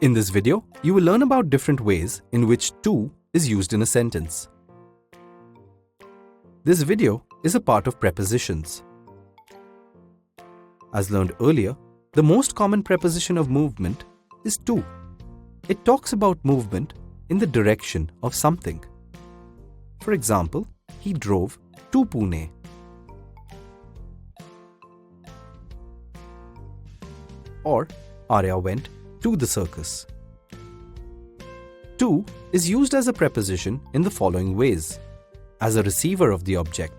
In this video, you will learn about different ways in which to is used in a sentence. This video is a part of prepositions. As learned earlier, the most common preposition of movement is to. It talks about movement in the direction of something. For example, he drove to Pune. Or Arya went to the circus. To is used as a preposition in the following ways: as a receiver of the object.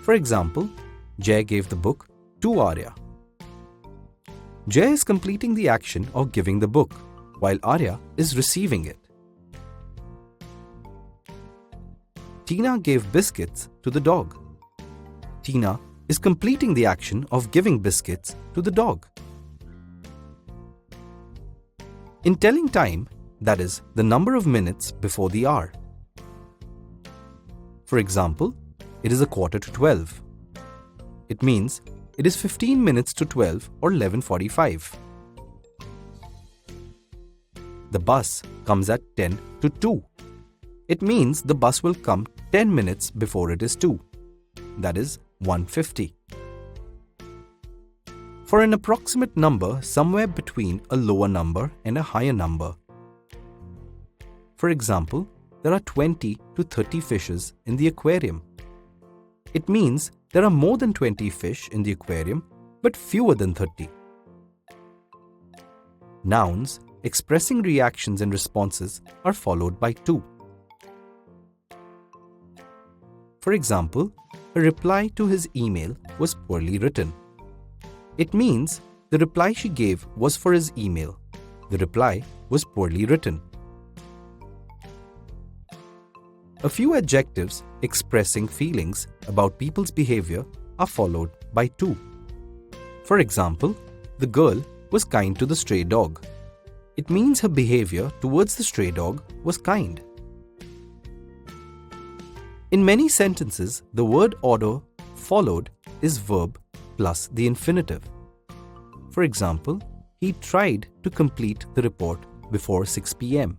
For example, Jay gave the book to Arya. Jay is completing the action of giving the book, while Arya is receiving it. Tina gave biscuits to the dog. Tina is completing the action of giving biscuits to the dog. In telling time, that is, the number of minutes before the hour. For example, it is 11:45. It means it is 15 minutes to 12 or 11:45. The bus comes at 10 to 2. It means the bus will come 10 minutes before it is 2. That is 1:50. For an approximate number somewhere between a lower number and a higher number. For example, there are 20 to 30 fishes in the aquarium. It means there are more than 20 fish in the aquarium, but fewer than 30. Nouns expressing reactions and responses are followed by to. For example, a reply to his email was poorly written. It means the reply she gave was for his email. The reply was poorly written. A few adjectives expressing feelings about people's behavior are followed by to. For example, the girl was kind to the stray dog. It means her behavior towards the stray dog was kind. In many sentences, the word order followed is verb plus the infinitive. For example, he tried to complete the report before 6 p.m.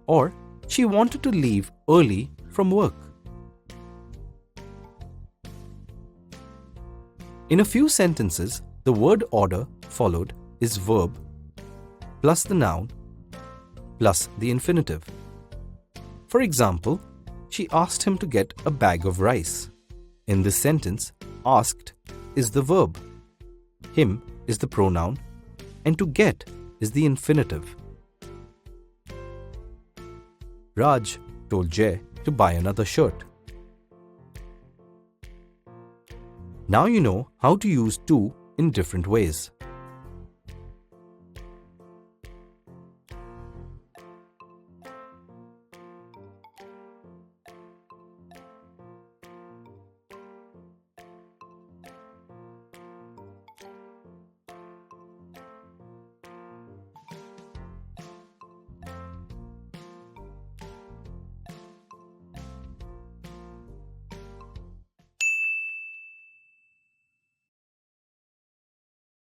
Or, she wanted to leave early from work. In a few sentences, the word order followed is verb plus the noun plus the infinitive. For example, she asked him to get a bag of rice. In this sentence, asked is the verb, him is the pronoun, and to get is the infinitive. Raj told Jay to buy another shirt. Now you know how to use to in different ways.